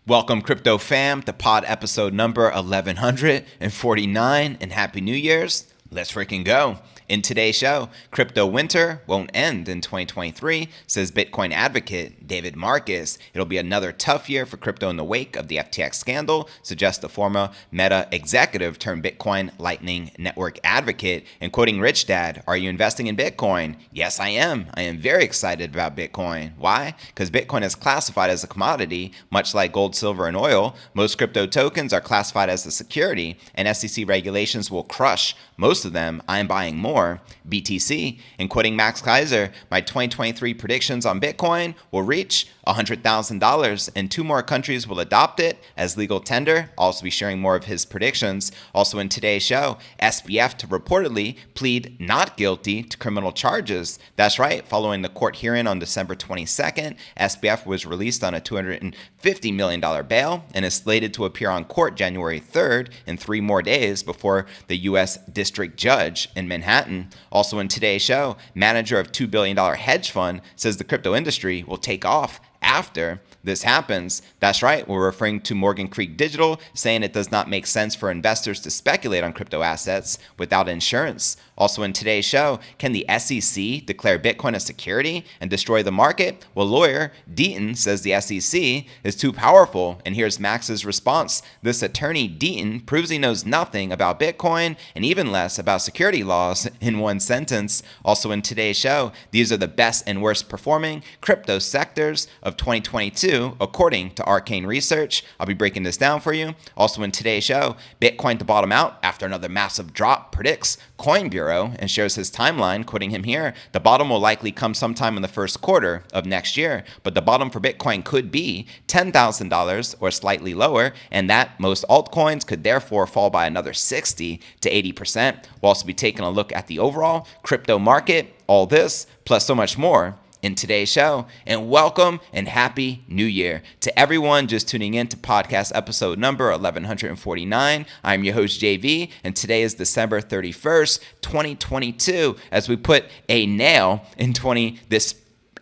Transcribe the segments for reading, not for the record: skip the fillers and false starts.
Welcome, crypto fam, to pod episode number 1149, and Happy New Year's. Let's freaking go. In today's show, crypto winter won't end in 2023, says Bitcoin advocate David Marcus. It'll be another tough year for crypto in the wake of the FTX scandal, suggests the former Meta executive turned Bitcoin Lightning Network advocate. And quoting Rich Dad, are you investing in Bitcoin? Yes, I am. I am very excited about Bitcoin. Why? Because Bitcoin is classified as a commodity, much like gold, silver, and oil. Most crypto tokens are classified as a security, and SEC regulations will crush most of them. I am buying more. BTC. And quoting Max Kaiser, my 2023 predictions on Bitcoin will reach $100,000, and 2 more countries will adopt it as legal tender. I'll also be sharing more of his predictions. Also in today's show, SBF to reportedly plead not guilty to criminal charges. That's right, following the court hearing on December 22nd, SBF was released on a $250 million bail and is slated to appear on court January 3rd in 3 more days before the U.S. District Judge in Manhattan. Also in today's show, manager of $2 billion hedge fund says the crypto industry will take off after this happens. That's right, we're referring to Morgan Creek Digital, saying it does not make sense for investors to speculate on crypto assets without insurance. Also in today's show, can the SEC declare Bitcoin a security and destroy the market? Well, lawyer Deaton says the SEC is too powerful, and here's Max's response. This attorney Deaton proves he knows nothing about Bitcoin and even less about security laws in one sentence. Also in today's show, these are the best and worst performing crypto sectors of 2022 according to Arcane Research. I'll be breaking this down for you. Also in today's show, Bitcoin to bottom out after another massive drop, predicts Coin Bureau, and shares his timeline. Quoting him here, the bottom will likely come sometime in the first quarter of next year, but the bottom for Bitcoin could be $10,000 or slightly lower, and that most altcoins could therefore fall by another 60 to 80%. We'll also be taking a look at the overall crypto market, all this plus so much more in today's show. And welcome and Happy New Year to everyone just tuning in to podcast episode number 1149. I'm your host JV, and today is December 31st, 2022, as we put a nail in this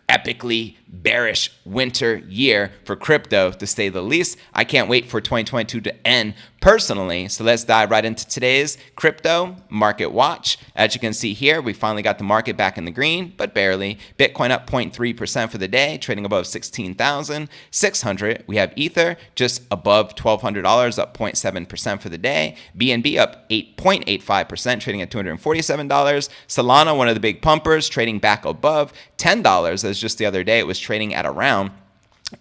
epically bearish winter year for crypto, to say the least. I can't wait for 2022 to end personally. So let's dive right into today's crypto market watch. As you can see here, we finally got the market back in the green, but barely. Bitcoin up 0.3% for the day, trading above 16,600. We have Ether just above $1,200, up 0.7% for the day. BNB up 8.85%, trading at $247. Solana, one of the big pumpers, trading back above $10, as just the other day it was trading at around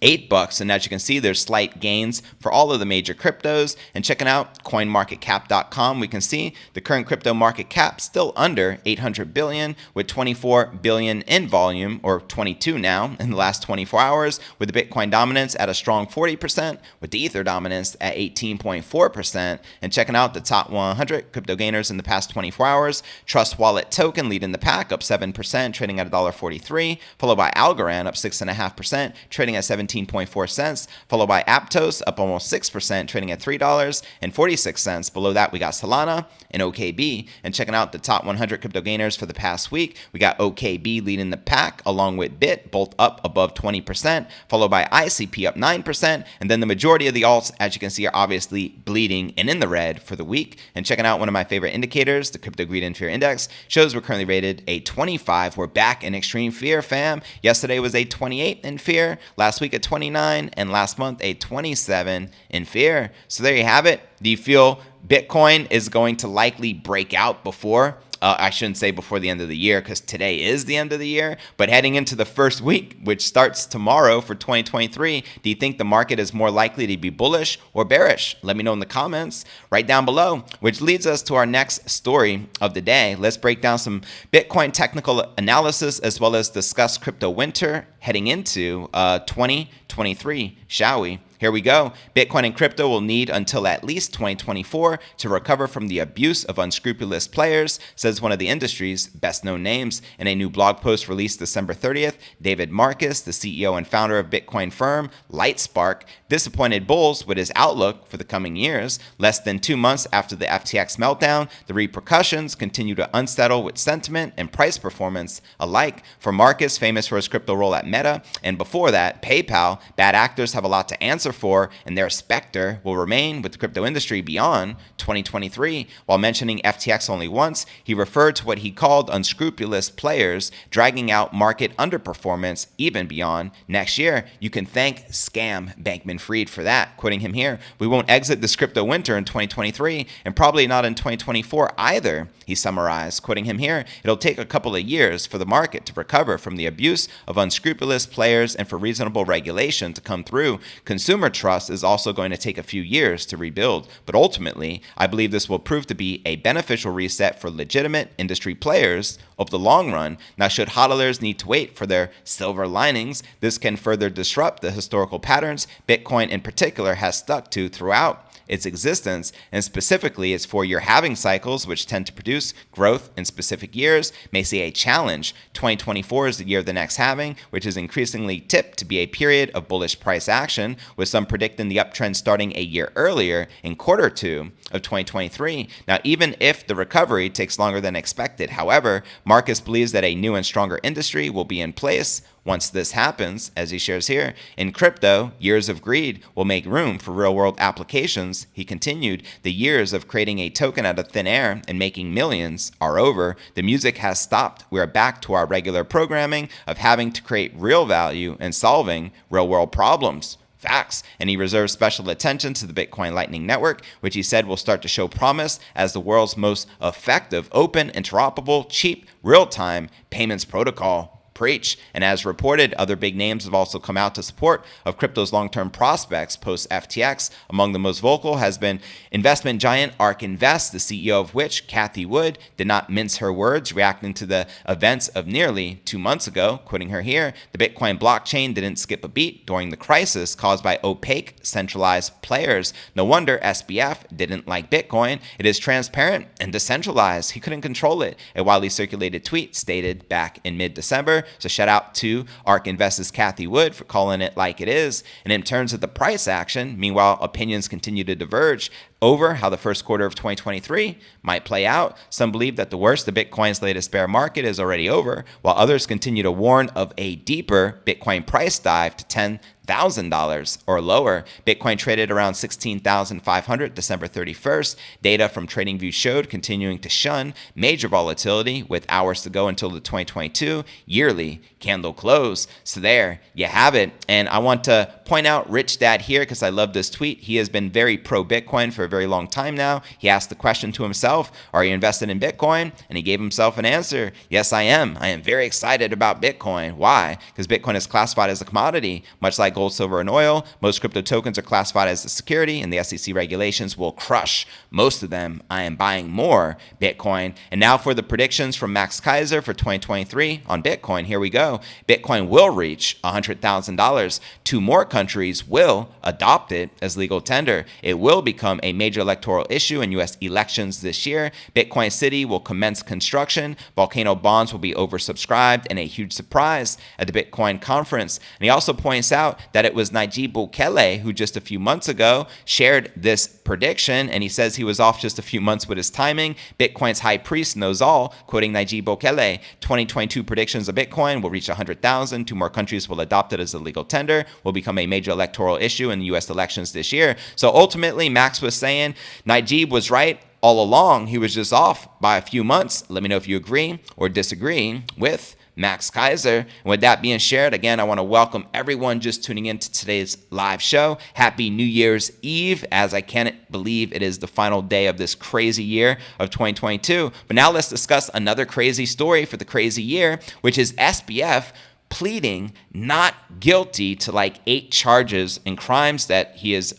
$8, and as you can see, there's slight gains for all of the major cryptos. And checking out coinmarketcap.com, we can see the current crypto market cap still under 800 billion, with 24 billion in volume, or 22 now in the last 24 hours, with the Bitcoin dominance at a strong 40%, with the Ether dominance at 18.4%. And checking out the top 100 crypto gainers in the past 24 hours, Trust Wallet token leading the pack, up 7%, trading at $1.43, followed by Algorand up 6.5%, trading at 17.4 cents, followed by Aptos up almost 6%, trading at $3.46. Below that, we got Solana and OKB. And checking out the top 100 crypto gainers for the past week, we got OKB leading the pack along with BIT, both up above 20%, followed by ICP up 9%. And then the majority of the alts, as you can see, are obviously bleeding and in the red for the week. And checking out one of my favorite indicators, the Crypto Greed and Fear Index, shows we're currently rated a 25. We're back in extreme fear, fam. Yesterday was a 28 in fear. Last week at 29, and last month a 27 in fear. So there you have it. Do you feel Bitcoin is going to likely break out before? I shouldn't say before the end of the year, because today is the end of the year, but heading into the first week, which starts tomorrow for 2023, do you think the market is more likely to be bullish or bearish? Let me know in the comments right down below, which leads us to our next story of the day. Let's break down some Bitcoin technical analysis as well as discuss crypto winter heading into 2023, shall we? Here we go. Bitcoin and crypto will need until at least 2024 to recover from the abuse of unscrupulous players, says one of the industry's best-known names. In a new blog post released December 30th, David Marcus, the CEO and founder of Bitcoin firm Lightspark, disappointed bulls with his outlook for the coming years. Less than 2 months after the FTX meltdown, the repercussions continue to unsettle with sentiment and price performance alike. For Marcus, famous for his crypto role at Meta, and before that, PayPal, bad actors have a lot to answer answer for, and their specter will remain with the crypto industry beyond 2023. While mentioning FTX only once, he referred to what he called unscrupulous players dragging out market underperformance even beyond next year. You can thank Scam Bankman-Fried for that. Quoting him here, "We won't exit this crypto winter in 2023 and probably not in 2024 either," he summarized. Quoting him here, "It'll take a couple of years for the market to recover from the abuse of unscrupulous players and for reasonable regulation to come through. Consumer trust is also going to take a few years to rebuild, but ultimately, I believe this will prove to be a beneficial reset for legitimate industry players over the long run. Now, should hodlers need to wait for their silver linings, this can further disrupt the historical patterns Bitcoin in particular has stuck to throughout its existence, and specifically its 4-year halving cycles, which tend to produce growth in specific years, may see a challenge. 2024 is the year of the next halving, which is increasingly tipped to be a period of bullish price action, with some predicting the uptrend starting a year earlier in Q2 of 2023. Now, even if the recovery takes longer than expected, however, Marcus believes that a new and stronger industry will be in place once this happens. As he shares here, in crypto, years of greed will make room for real-world applications. He continued, "The years of creating a token out of thin air and making millions are over. The music has stopped. We are back to our regular programming of having to create real value and solving real-world problems." Facts. And he reserves special attention to the Bitcoin Lightning Network, which he said will start to show promise as the world's most effective, open, interoperable, cheap, real-time payments protocol. Preach. And as reported, other big names have also come out to support of crypto's long-term prospects post FTX. Among the most vocal has been investment giant ARK Invest, the CEO of which, Cathie Wood, did not mince her words, reacting to the events of nearly 2 months ago. Quoting her here, "The Bitcoin blockchain didn't skip a beat during the crisis caused by opaque, centralized players. No wonder SBF didn't like Bitcoin. It is transparent and decentralized. He couldn't control it," a widely circulated tweet stated back in mid-December. So shout out to ARK Invest's Cathie Wood for calling it like it is. And in terms of the price action, meanwhile, opinions continue to diverge over how the first quarter of 2023 might play out. Some believe that the worst of Bitcoin's latest bear market is already over, while others continue to warn of a deeper Bitcoin price dive to $10,000 or lower. Bitcoin traded around 16,500 December 31st. Data from TradingView showed continuing to shun major volatility with hours to go until the 2022 yearly candle close. So there you have it. And I want to point out Rich Dad here because I love this tweet. He has been very pro-Bitcoin for a very long time now. He asked the question to himself, "Are you invested in Bitcoin?" And he gave himself an answer. "Yes, I am. I am very excited about Bitcoin." Why? Because Bitcoin is classified as a commodity, much like gold, silver, and oil. Most crypto tokens are classified as a security, and the SEC regulations will crush most of them. I am buying more Bitcoin. And now for the predictions from Max Kaiser for 2023 on Bitcoin. Here we go. Bitcoin will reach $100,000. 2 more countries will adopt it as legal tender. It will become a major electoral issue in U.S. elections this year. Bitcoin City will commence construction. Volcano bonds will be oversubscribed, and a huge surprise at the Bitcoin conference. And he also points out that it was Nayib Bukele who just a few months ago shared this prediction, and he says he was off just a few months with his timing. Bitcoin's high priest knows all, quoting Nayib Bukele, 2022 predictions of Bitcoin will reach 100,000. 2 more countries will adopt it as a legal tender, will become a major electoral issue in the U.S. elections this year. So ultimately, Max was saying Nayib was right all along. He was just off by a few months. Let me know if you agree or disagree with Max Kaiser. And with that being shared, again, I want to welcome everyone just tuning in to today's live show. Happy New Year's Eve, as I can't believe it is the final day of this crazy year of 2022. But now let's discuss another crazy story for the crazy year, which is SBF pleading not guilty to like 8 charges and crimes that he is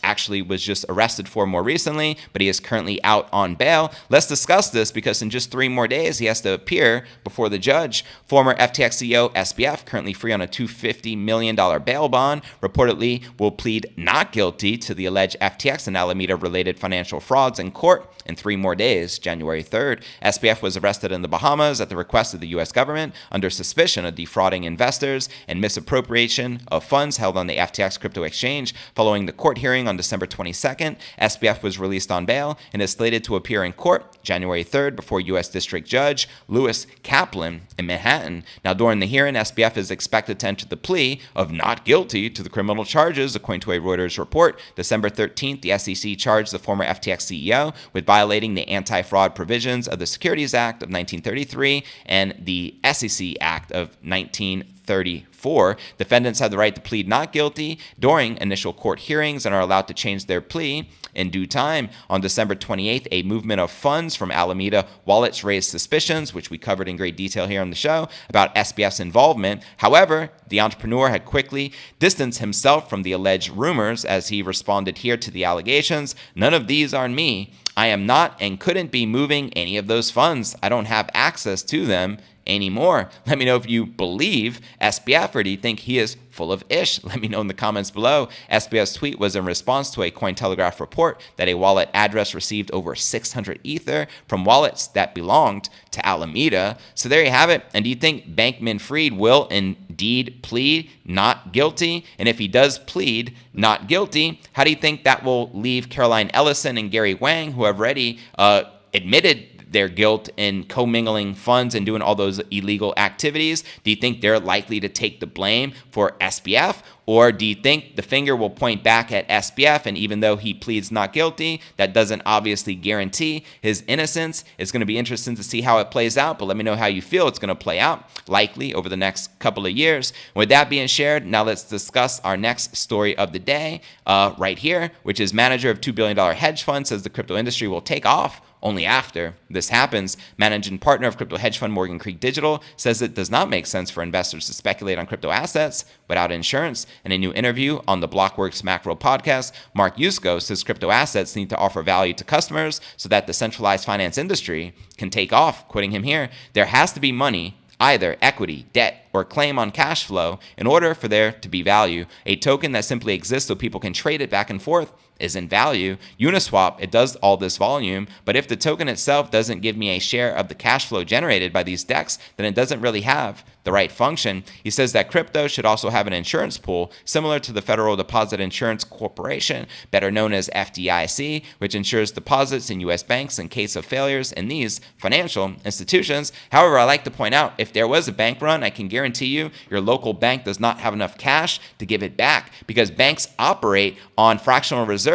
actually was just arrested for more recently, but he is currently out on bail. Let's discuss this because in just 3 more days, he has to appear before the judge. Former FTX CEO SBF, currently free on a $250 million bail bond, reportedly will plead not guilty to the alleged FTX and Alameda-related financial frauds in court in 3 more days, January 3rd. SBF was arrested in the Bahamas at the request of the U.S. government under suspicion of defrauding investors and misappropriation of funds held on the FTX crypto exchange following the court hearing on December 22nd. SBF was released on bail and is slated to appear in court January 3rd before U.S. District Judge Lewis Kaplan in Manhattan. Now, during the hearing, SBF is expected to enter the plea of not guilty to the criminal charges, according to a Reuters report. December 13th, the SEC charged the former FTX CEO with violating the anti-fraud provisions of the Securities Act of 1933 and the SEC Act of 1934. Defendants have the right to plead not guilty during initial court hearings and are allowed to change their plea in due time. On December 28th, a movement of funds from Alameda wallets raised suspicions, which we covered in great detail here on the show, about SBF's involvement. However, the entrepreneur had quickly distanced himself from the alleged rumors as he responded here to the allegations. None of these are me. I am not and couldn't be moving any of those funds. I don't have access to them anymore. Let me know if you believe SBF or do you think he is full of ish? Let me know in the comments below. SBF's tweet was in response to a Cointelegraph report that a wallet address received over 600 Ether from wallets that belonged to Alameda. So there you have it. And do you think Bankman-Fried will indeed plead not guilty? And if he does plead not guilty, how do you think that will leave Caroline Ellison and Gary Wang, who have already admitted their guilt in commingling funds and doing all those illegal activities? Do you think they're likely to take the blame for SBF? Or do you think the finger will point back at SBF, and even though he pleads not guilty, that doesn't obviously guarantee his innocence? It's going to be interesting to see how it plays out, but let me know how you feel it's going to play out, likely over the next couple of years. With that being shared, now let's discuss our next story of the day right here, which is manager of $2 billion hedge fund says the crypto industry will take off only after this happens. Managing partner of crypto hedge fund Morgan Creek Digital says it does not make sense for investors to speculate on crypto assets without insurance. In a new interview on the Blockworks Macro podcast, Mark Yusko says crypto assets need to offer value to customers so that the centralized finance industry can take off. Quoting him here, there has to be money, either equity, debt, or claim on cash flow in order for there to be value. A token that simply exists so people can trade it back and forth isn't value. Uniswap, it does all this volume, but if the token itself doesn't give me a share of the cash flow generated by these DEX, then it doesn't really have the right function. He says that crypto should also have an insurance pool similar to the Federal Deposit Insurance Corporation, better known as FDIC, which insures deposits in U.S. banks in case of failures in these financial institutions. However, I like to point out, if there was a bank run, I can guarantee you your local bank does not have enough cash to give it back, because banks operate on fractional reserves,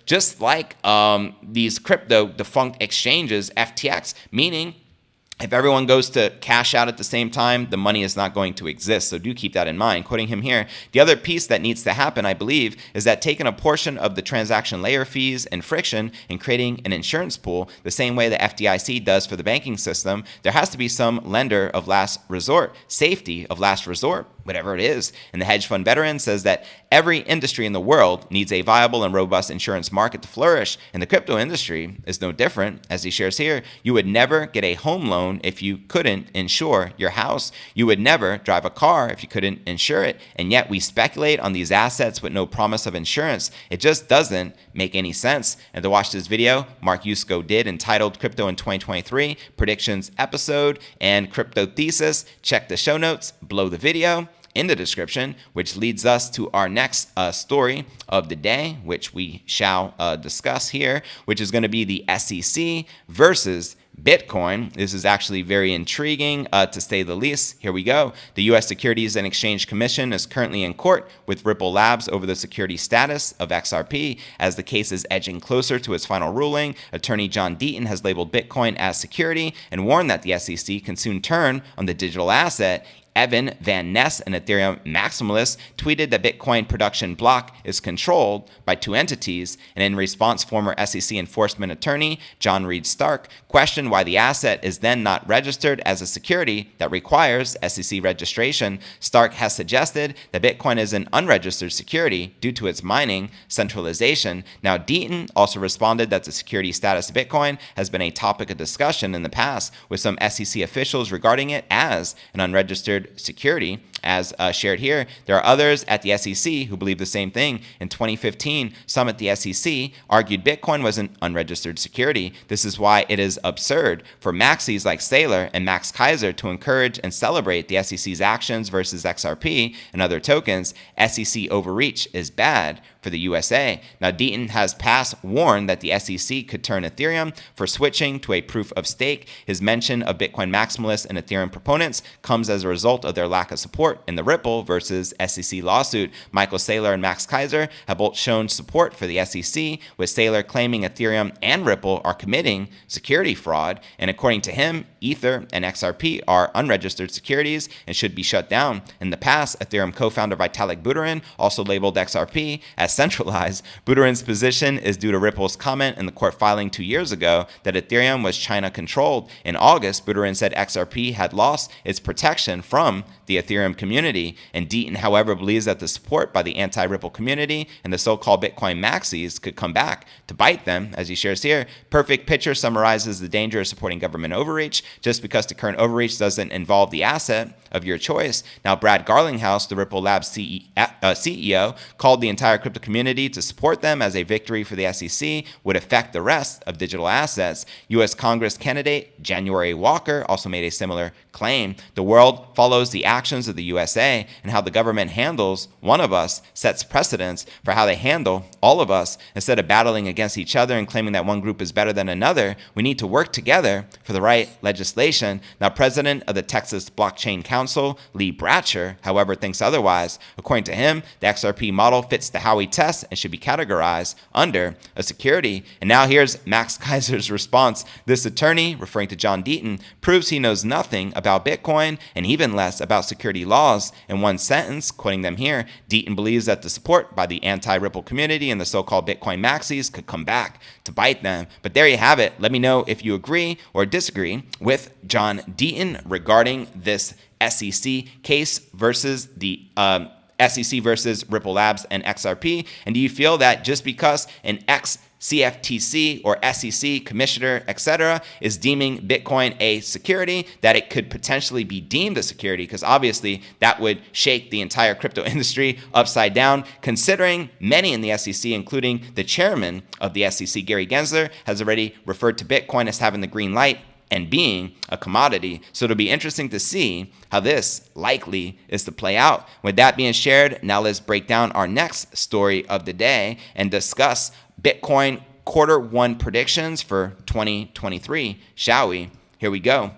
just like these crypto defunct exchanges, FTX, meaning if everyone goes to cash out at the same time, the money is not going to exist. So do keep that in mind. Quoting him here, the other piece that needs to happen, I believe, is that taking a portion of the transaction layer fees and friction and creating an insurance pool, the same way the FDIC does for the banking system, there has to be some lender of last resort, safety of last resort, whatever it is. And the hedge fund veteran says that every industry in the world needs a viable and robust insurance market to flourish, and the crypto industry is no different. As he shares here, you would never get a home loan if you couldn't insure your house. You would never drive a car if you couldn't insure it. And yet we speculate on these assets with no promise of insurance. It just doesn't make any sense. And to watch this video, Mark Yusko did, entitled Crypto in 2023 Predictions Episode and Crypto Thesis. Check the show notes below the video in the description, which leads us to our next story of the day, which we shall discuss here, which is going to be the SEC versus Bitcoin. This is actually very intriguing, to say the least. Here we go. The U.S. Securities and Exchange Commission is currently in court with Ripple Labs over the security status of XRP. As the case is edging closer to its final ruling, attorney John Deaton has labeled Bitcoin as security and warned that the SEC can soon turn on the digital asset. Evan Van Ness, an Ethereum maximalist, tweeted that Bitcoin production block is controlled by two entities, and in response, former SEC enforcement attorney John Reed Stark questioned why the asset is then not registered as a security that requires SEC registration. Stark has suggested that Bitcoin is an unregistered security due to its mining centralization. Now, Deaton also responded that the security status of Bitcoin has been a topic of discussion in the past, with some SEC officials regarding it as an unregistered unregistered security. As shared here, there are others at the SEC who believe the same thing. In 2015, some at the SEC argued Bitcoin was an unregistered security. This is why it is absurd for maxis like Saylor and Max Keiser to encourage and celebrate the SEC's actions versus XRP and other tokens. SEC overreach is bad for the USA. Now, Deaton has past warned that the SEC could turn Ethereum for switching to a proof of stake. His mention of Bitcoin maximalists and Ethereum proponents comes as a result of their lack of support in the Ripple versus SEC lawsuit. Michael Saylor and Max Keiser have both shown support for the SEC, with Saylor claiming Ethereum and Ripple are committing security fraud. And according to him, Ether and XRP are unregistered securities and should be shut down. In the past, Ethereum co-founder Vitalik Buterin also labeled XRP as centralized. Buterin's position is due to Ripple's comment in the court filing 2 years ago that Ethereum was China-controlled. In August, Buterin said XRP had lost its protection from the Ethereum community, and Deaton, however, believes that the support by the anti-Ripple community and the so-called Bitcoin maxis could come back to bite them, as he shares here. Perfect Picture summarizes the danger of supporting government overreach just because the current overreach doesn't involve the asset of your choice. Now, Brad Garlinghouse, the Ripple Labs CEO, called the entire crypto community to support them as a victory for the SEC would affect the rest of digital assets. U.S. Congress candidate January Walker also made a similar claim. The world follows the actions of the USA, and how the government handles one of us sets precedents for how they handle all of us. Instead of battling against each other and claiming that one group is better than another, we need to work together for the right legislation. Now, President of the Texas Blockchain Council, Lee Bratcher, however, thinks otherwise. According to him, the XRP model fits the Howey test and should be categorized under a security. And now here's Max Keiser's response. This attorney, referring to John Deaton, proves he knows nothing about Bitcoin and even less about security laws. In one sentence, quoting them here, Deaton believes that the support by the anti-Ripple community and the so-called Bitcoin maxis could come back to bite them. But there you have it. Let me know if you agree or disagree with John Deaton regarding this SEC case versus the SEC versus Ripple Labs and XRP. And do you feel that just because an CFTC or SEC commissioner, etc., is deeming Bitcoin a security, that it could potentially be deemed a security? Because obviously that would shake the entire crypto industry upside down, considering many in the SEC, including the chairman of the SEC, Gary Gensler, has already referred to Bitcoin as having the green light and being a commodity. So it'll be interesting to see how this likely is to play out. With that being shared, now let's break down our next story of the day and discuss Bitcoin quarter one predictions for 2023, shall we? Here we go.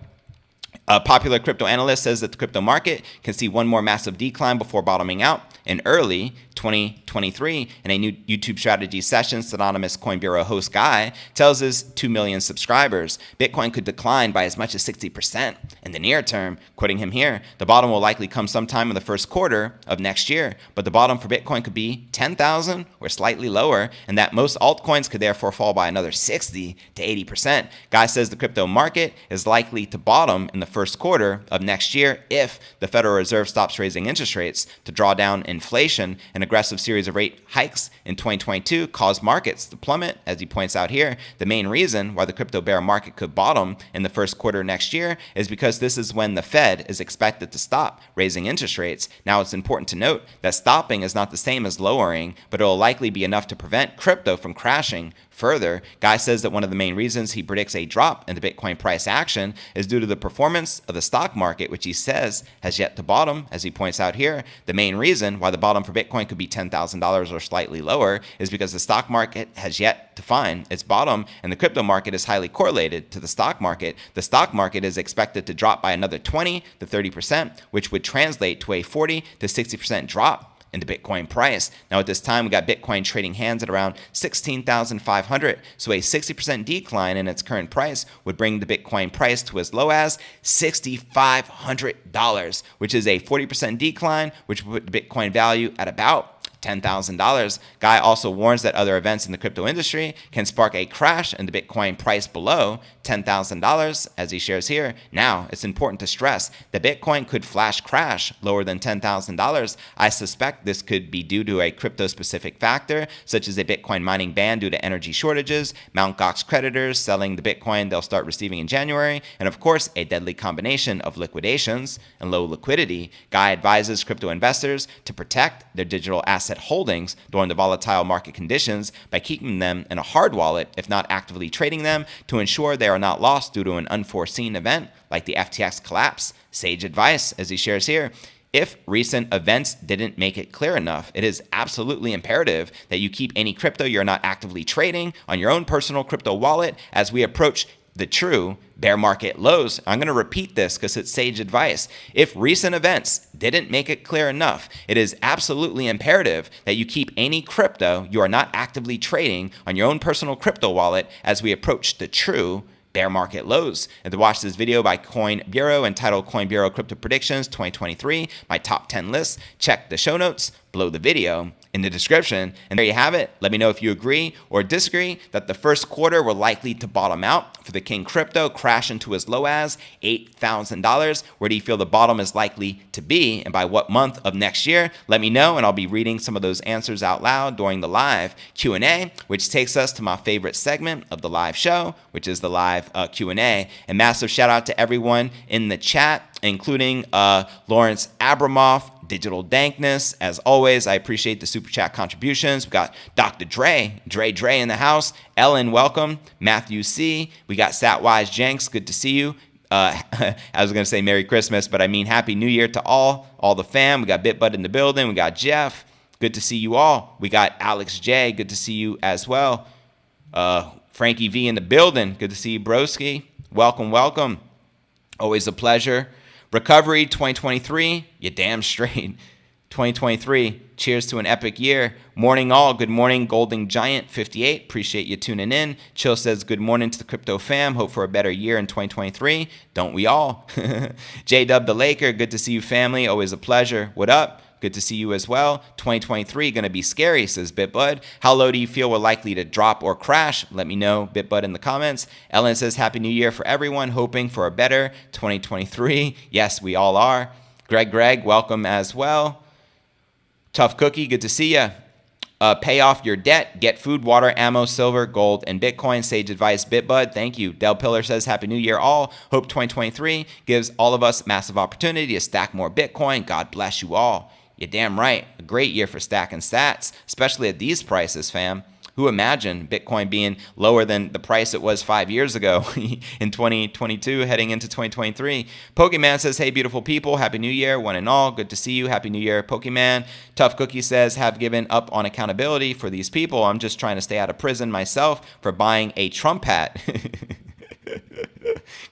A popular crypto analyst says that the crypto market can see one more massive decline before bottoming out in early 2023. In a new YouTube strategy session, Synonymous Coin Bureau host Guy tells his 2 million subscribers Bitcoin could decline by as much as 60% in the near term. Quoting him here, the bottom will likely come sometime in the first quarter of next year, but the bottom for Bitcoin could be 10,000 or slightly lower, and that most altcoins could therefore fall by another 60 to 80%. Guy says the crypto market is likely to bottom in the first quarter of next year if the Federal Reserve stops raising interest rates to draw down inflation. An aggressive series of rate hikes in 2022 caused markets to plummet. As he points out here, the main reason why the crypto bear market could bottom in the first quarter next year is because this is when the Fed is expected to stop raising interest rates. Now, it's important to note that stopping is not the same as lowering, but it will likely be enough to prevent crypto from crashing further. Guy says that one of the main reasons he predicts a drop in the Bitcoin price action is due to the performance of the stock market, which he says has yet to bottom. As he points out here, the main reason why the bottom for Bitcoin could be $10,000 or slightly lower is because the stock market has yet to find its bottom, and the crypto market is highly correlated to the stock market. The stock market is expected to drop by another 20 to 30%, which would translate to a 40 to 60% drop in the Bitcoin price. Now, at this time, we got Bitcoin trading hands at around 16,500. So a 60% decline in its current price would bring the Bitcoin price to as low as $6,500, which is a 40% decline, which would put the Bitcoin value at about $10,000. Guy also warns that other events in the crypto industry can spark a crash in the Bitcoin price below $10,000, as he shares here. Now, it's important to stress that Bitcoin could flash crash lower than $10,000. I suspect this could be due to a crypto-specific factor, such as a Bitcoin mining ban due to energy shortages, Mt. Gox creditors selling the Bitcoin they'll start receiving in January, and of course, a deadly combination of liquidations and low liquidity. Guy advises crypto investors to protect their digital asset holdings during the volatile market conditions by keeping them in a hard wallet, if not actively trading them, to ensure they are not lost due to an unforeseen event like the FTX collapse. Sage advice, as he shares here. If recent events didn't make it clear enough, it is absolutely imperative that you keep any crypto you're not actively trading on your own personal crypto wallet as we approach the true bear market lows. I'm going to repeat this because it's sage advice. If recent events didn't make it clear enough, it is absolutely imperative that you keep any crypto you are not actively trading on your own personal crypto wallet as we approach the true bear market lows. And to watch this video by Coin Bureau entitled Coin Bureau Crypto Predictions 2023, my top 10 list, check the show notes below the video in the description. And there you have it. Let me know if you agree or disagree that the first quarter will likely to bottom out for the King Crypto, crash into as low as $8,000. Where do you feel the bottom is likely to be, and by what month of next year? Let me know, and I'll be reading some of those answers out loud during the live Q&A, which takes us to my favorite segment of the live show, which is the live Q&A. And massive shout out to everyone in the chat, including Lawrence Abramoff, Digital Dankness. As always, I appreciate the super chat contributions. We got Dr. Dre in the house. Ellen, welcome. Matthew C. We got Satwise Jenks. Good to see you. I was going to say Merry Christmas, but I mean Happy New Year to all the fam. We got BitBud in the building. We got Jeff. Good to see you all. We got Alex J. Good to see you as well. Frankie V in the building. Good to see you, broski. Welcome. Always a pleasure. Recovery 2023, you damn straight. 2023, cheers to an epic year. Morning all, good morning, Golden Giant 58. Appreciate you tuning in. Chill says good morning to the crypto fam. Hope for a better year in 2023. Don't we all? J-Dub the Laker, good to see you, family. Always a pleasure. What up? Good to see you as well. 2023 going to be scary, says BitBud. How low do you feel we're likely to drop or crash? Let me know, BitBud, in the comments. Ellen says Happy New Year for everyone, hoping for a better 2023. Yes, we all are. Greg, welcome as well. Tough Cookie, good to see you. Pay off your debt. Get food, water, ammo, silver, gold, and Bitcoin. Sage advice, BitBud. Thank you. Del Pillar says Happy New Year all. Hope 2023 gives all of us massive opportunity to stack more Bitcoin. God bless you all. You're damn right. A great year for stacking sats, especially at these prices, fam. Who imagined Bitcoin being lower than the price it was 5 years ago in 2022 heading into 2023? Pokemon says, hey, beautiful people. Happy New Year, one and all. Good to see you. Happy New Year, Pokemon. Tough Cookie says, have given up on accountability for these people. I'm just trying to stay out of prison myself for buying a Trump hat.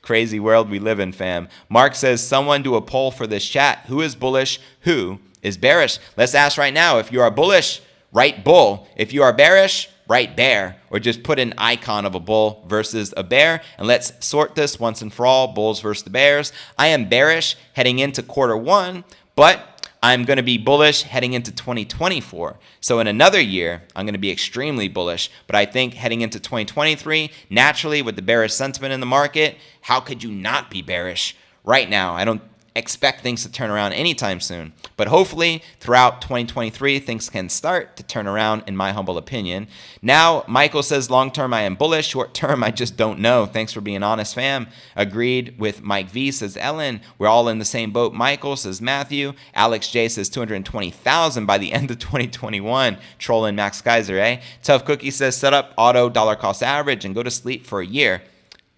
Crazy world we live in, fam. Mark says, someone do a poll for this chat. Who is bullish? Who is bearish? Let's ask right now. If you are bullish, write bull. If you are bearish, write bear, or just put an icon of a bull versus a bear. And let's sort this once and for all, bulls versus the bears. I am bearish heading into quarter one, but I'm going to be bullish heading into 2024. So in another year, I'm going to be extremely bullish. But I think heading into 2023, naturally with the bearish sentiment in the market, how could you not be bearish right now? I don't expect things to turn around anytime soon. But hopefully throughout 2023, things can start to turn around, in my humble opinion. Now, Michael says, long term, I am bullish. Short term, I just don't know. Thanks for being honest, fam. Agreed with Mike V, says Ellen. We're all in the same boat, Michael, says Matthew. Alex J says 220,000 by the end of 2021. Trolling Max Kaiser, eh? Tough Cookie says, set up auto dollar cost average and go to sleep for a year.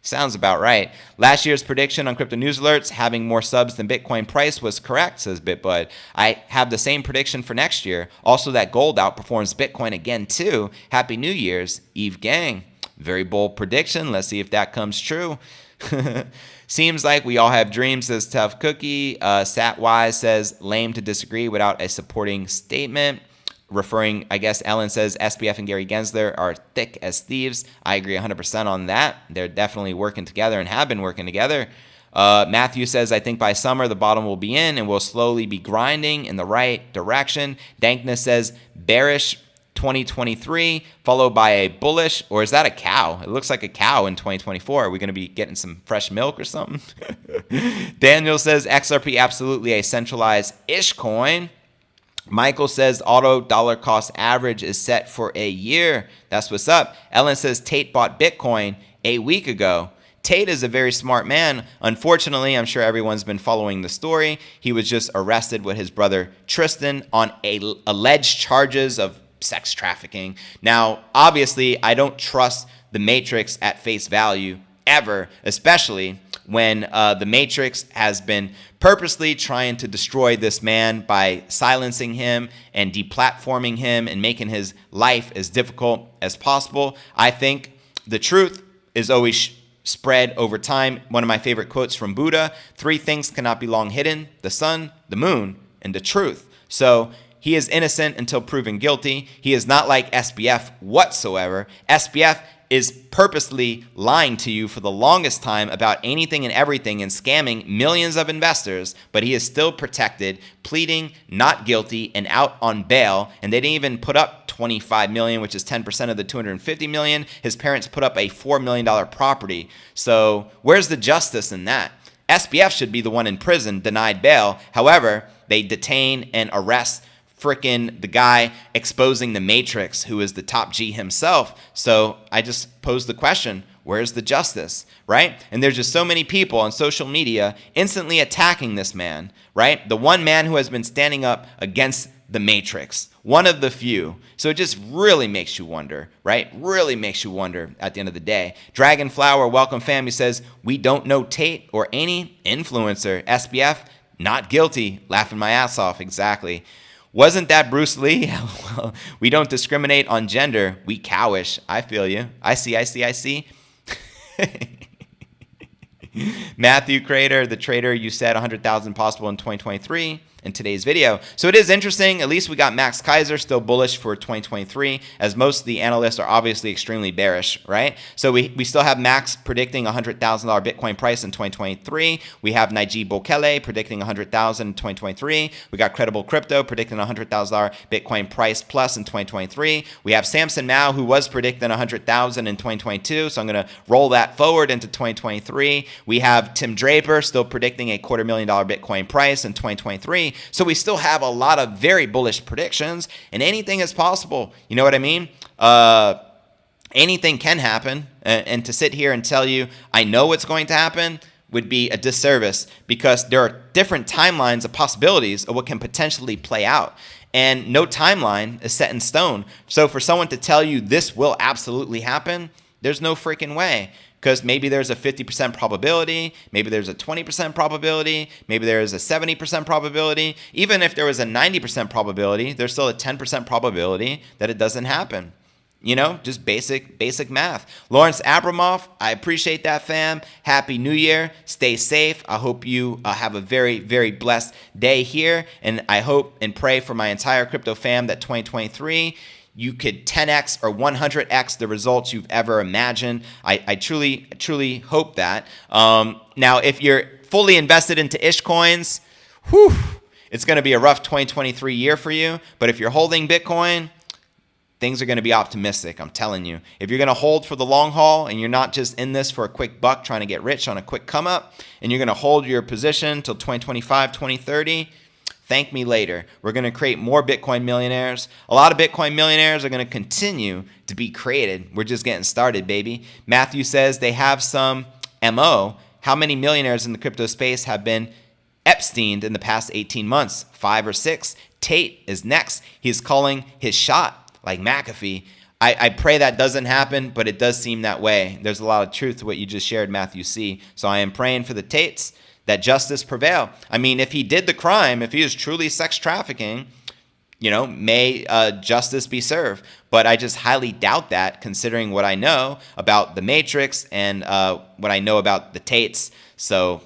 Sounds about right. Last year's prediction on Crypto News Alerts, having more subs than Bitcoin price, was correct, says BitBud. I have the same prediction for next year. Also, that gold outperforms Bitcoin again, too. Happy New Year's, Eve Gang. Very bold prediction. Let's see if that comes true. Seems like we all have dreams, says Tough Cookie. Satwise says, lame to disagree without a supporting statement. Referring, I guess Ellen says SBF and Gary Gensler are thick as thieves. I agree 100% on that. They're definitely working together and have been working together. Matthew says, I think by summer the bottom will be in and we'll slowly be grinding in the right direction. Dankness says bearish 2023 followed by a bullish, or is that a cow? It looks like a cow in 2024. Are we going to be getting some fresh milk or something? Daniel says XRP absolutely a centralized-ish coin. Michael says auto dollar cost average is set for a year. That's what's up. Ellen says Tate bought Bitcoin a week ago. Tate is a very smart man. Unfortunately, I'm sure everyone's been following the story. He was just arrested with his brother Tristan on alleged charges of sex trafficking. Now, obviously, I don't trust the Matrix at face value ever, especially when the Matrix has been purposely trying to destroy this man by silencing him and deplatforming him and making his life as difficult as possible. I think the truth is always spread over time. One of my favorite quotes from Buddha: 3 things cannot be long hidden: the sun, the moon, and the truth. So he is innocent until proven guilty. He is not like SBF whatsoever. SBF is purposely lying to you for the longest time about anything and everything and scamming millions of investors, but he is still protected, pleading not guilty and out on bail. And they didn't even put up $25 million, which is 10% of the $250 million. His parents put up a $4 million property. So where's the justice in that? SBF should be the one in prison, denied bail. However, they detain and arrest frickin' the guy exposing the Matrix, who is the top G himself. So I just posed the question, where's the justice, right? And there's just so many people on social media instantly attacking this man, right? The one man who has been standing up against the Matrix, one of the few. So it just really makes you wonder, right? Really makes you wonder at the end of the day. Dragonflower, welcome family, says, we don't know Tate or any influencer. SBF, not guilty. Laughing my ass off, exactly. Wasn't that Bruce Lee? Well, we don't discriminate on gender. We cowish. I feel you. I see. Matthew Crater, the trader, you said 100,000 possible in 2023 in today's video. So it is interesting. At least we got Max Kaiser still bullish for 2023, as most of the analysts are obviously extremely bearish, right? So we still have Max predicting $100,000 Bitcoin price in 2023. We have Najib Bukele predicting 100,000 in 2023. We got Credible Crypto predicting $100,000 Bitcoin price plus in 2023. We have Samson Mao, who was predicting 100,000 in 2022. So I'm going to roll that forward into 2023. We have Tim Draper still predicting a $250,000 Bitcoin price in 2023. So we still have a lot of very bullish predictions, and anything is possible. You know what I mean? Anything can happen, and to sit here and tell you I know what's going to happen would be a disservice, because there are different timelines of possibilities of what can potentially play out. And no timeline is set in stone. So for someone to tell you this will absolutely happen, there's no freaking way. Because maybe there's a 50% probability, maybe there's a 20% probability, maybe there is a 70% probability. Even if there was a 90% probability, there's still a 10% probability that it doesn't happen. You know, just basic math. Lawrence Abramoff, I appreciate that, fam. Happy New Year. Stay safe. I hope you have a very, very blessed day here. And I hope and pray for my entire crypto fam that 2023, you could 10x or 100x the results you've ever imagined. I truly hope that. Now, if you're fully invested into ish coins, it's going to be a rough 2023 year for you. But if you're holding Bitcoin, things are going to be optimistic, I'm telling you. If you're going to hold for the long haul and you're not just in this for a quick buck trying to get rich on a quick come up, and you're going to hold your position till 2025, 2030, thank me later. We're going to create more Bitcoin millionaires. A lot of Bitcoin millionaires are going to continue to be created. We're just getting started, baby. Matthew says they have some MO. How many millionaires in the crypto space have been Epsteined in the past 18 months? 5 or 6. Tate is next. He's calling his shot like McAfee. I pray that doesn't happen, but it does seem that way. There's a lot of truth to what you just shared, Matthew C. So I am praying for the Tates, that justice prevail. I mean, if he did the crime, if he is truly sex trafficking, you know, may justice be served. But I just highly doubt that, considering what I know about the Matrix and what I know about the Tates. So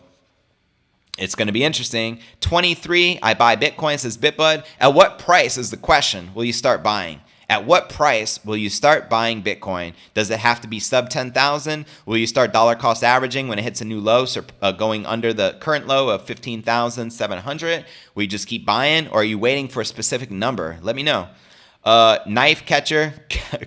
it's going to be interesting. 23, I buy Bitcoin, says BitBud. At what price is the question will you start buying? At what price will you start buying Bitcoin? Does it have to be sub 10,000? Will you start dollar cost averaging when it hits a new low, going under the current low of 15,700? Will you just keep buying, or are you waiting for a specific number? Let me know. Knife Catcher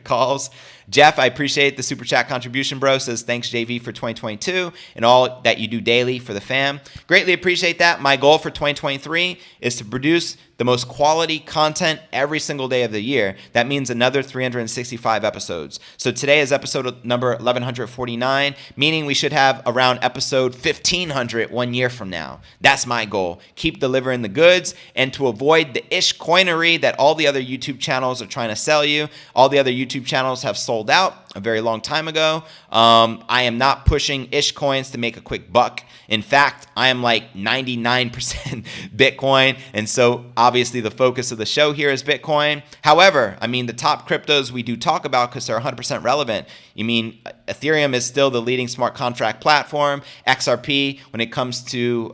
calls. Jeff, I appreciate the super chat contribution, bro. Says, thanks, JV, for 2022 and all that you do daily for the fam. Greatly appreciate that. My goal for 2023 is to produce the most quality content every single day of the year. That means another 365 episodes. So today is episode number 1149, meaning we should have around episode 1500 1 year from now. That's my goal. Keep delivering the goods, and to avoid the ish coinery that all the other YouTube channels are trying to sell you. All the other YouTube channels have sold out a very long time ago. I am not pushing ish coins to make a quick buck. In fact, I am like 99% Bitcoin. And so obviously the focus of the show here is Bitcoin. However, I mean, the top cryptos we do talk about because they're 100% relevant. You mean Ethereum is still the leading smart contract platform. XRP, when it comes to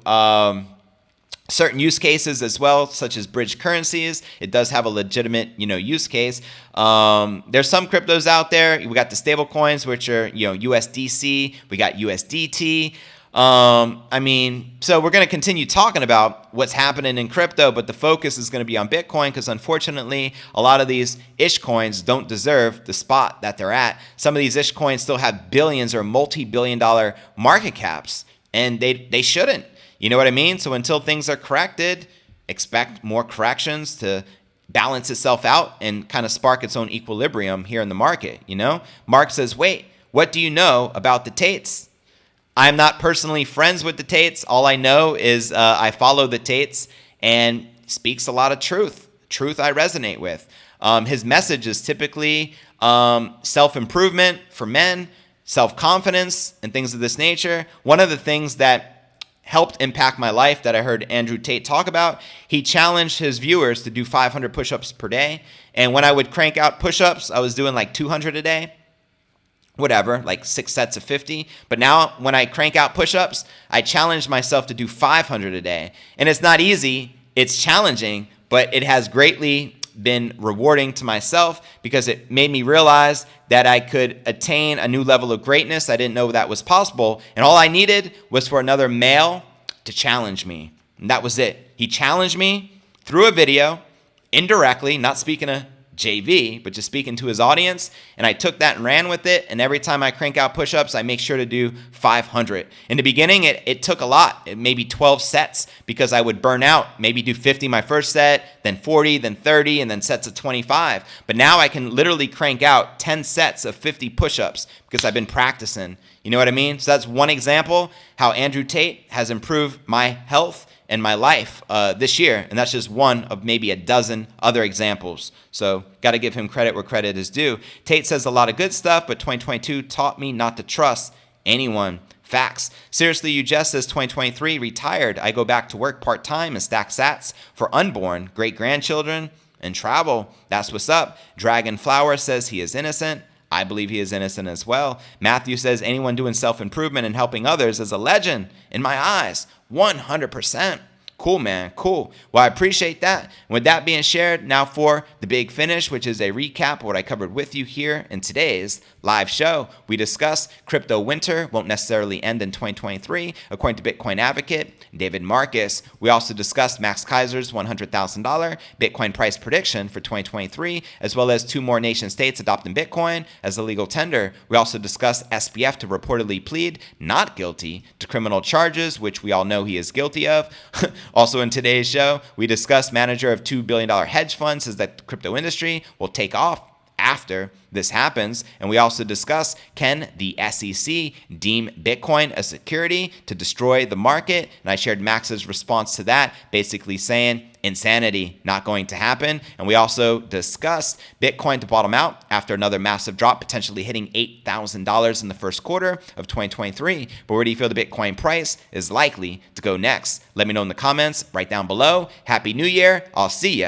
certain use cases as well, such as bridge currencies, it does have a legitimate, use case. There's some cryptos out there. We got the stable coins, which are, USDC. We got USDT. So we're going to continue talking about what's happening in crypto, but the focus is going to be on Bitcoin because unfortunately, a lot of these ish coins don't deserve the spot that they're at. Some of these ish coins still have billions or multi-billion-dollar market caps, and they shouldn't. You know what I mean? So until things are corrected, expect more corrections to balance itself out and kind of spark its own equilibrium here in the market. Mark says, wait, what do you know about the Tates? I'm not personally friends with the Tates. All I know is I follow the Tates, and speaks a lot of truth. Truth I resonate with. His message is typically self-improvement for men, self-confidence, and things of this nature. One of the things that helped impact my life that I heard Andrew Tate talk about, he challenged his viewers to do 500 push-ups per day. And when I would crank out push-ups, I was doing like 200 a day. Whatever, like 6 sets of 50. But now when I crank out push-ups, I challenge myself to do 500 a day. And it's not easy, it's challenging, but it has greatly been rewarding to myself because it made me realize that I could attain a new level of greatness. I didn't know that was possible. And all I needed was for another male to challenge me. And that was it. He challenged me through a video, indirectly, not speaking to JV, but just speaking to his audience. And I took that and ran with it. And every time I crank out push-ups, I make sure to do 500. In the beginning, it took a lot, maybe 12 sets, because I would burn out, maybe do 50 my first set, then 40, then 30, and then sets of 25. But now I can literally crank out 10 sets of 50 push-ups because I've been practicing. You know what I mean? So that's one example how Andrew Tate has improved my health and my life this year. And that's just one of maybe a dozen other examples. So got to give him credit where credit is due. Tate says a lot of good stuff, but 2022 taught me not to trust anyone. Facts. Seriously, you just says 2023 retired. I go back to work part-time and stack sats for unborn great-grandchildren and travel. That's what's up. Dragon Flower says he is innocent. I believe he is innocent as well. Matthew says anyone doing self-improvement and helping others is a legend in my eyes. 100%. Cool, man. Cool. Well, I appreciate that. With that being shared, now for the big finish, which is a recap of what I covered with you here in today's live show. We discussed crypto winter won't necessarily end in 2023, according to Bitcoin advocate David Marcus. We also discussed Max Kaiser's $100,000 Bitcoin price prediction for 2023, as well as 2 more nation states adopting Bitcoin as a legal tender. We also discussed SBF to reportedly plead not guilty to criminal charges, which we all know he is guilty of. Also in today's show, we discussed manager of $2 billion hedge fund says that the crypto industry will take off after this happens. And we also discuss, can the SEC deem Bitcoin a security to destroy the market? And I shared Max's response to that, basically saying insanity, not going to happen. And we also discussed Bitcoin to bottom out after another massive drop, potentially hitting $8,000 in the first quarter of 2023. But where do you feel the Bitcoin price is likely to go next? Let me know in the comments right down below. Happy New Year. I'll see ya.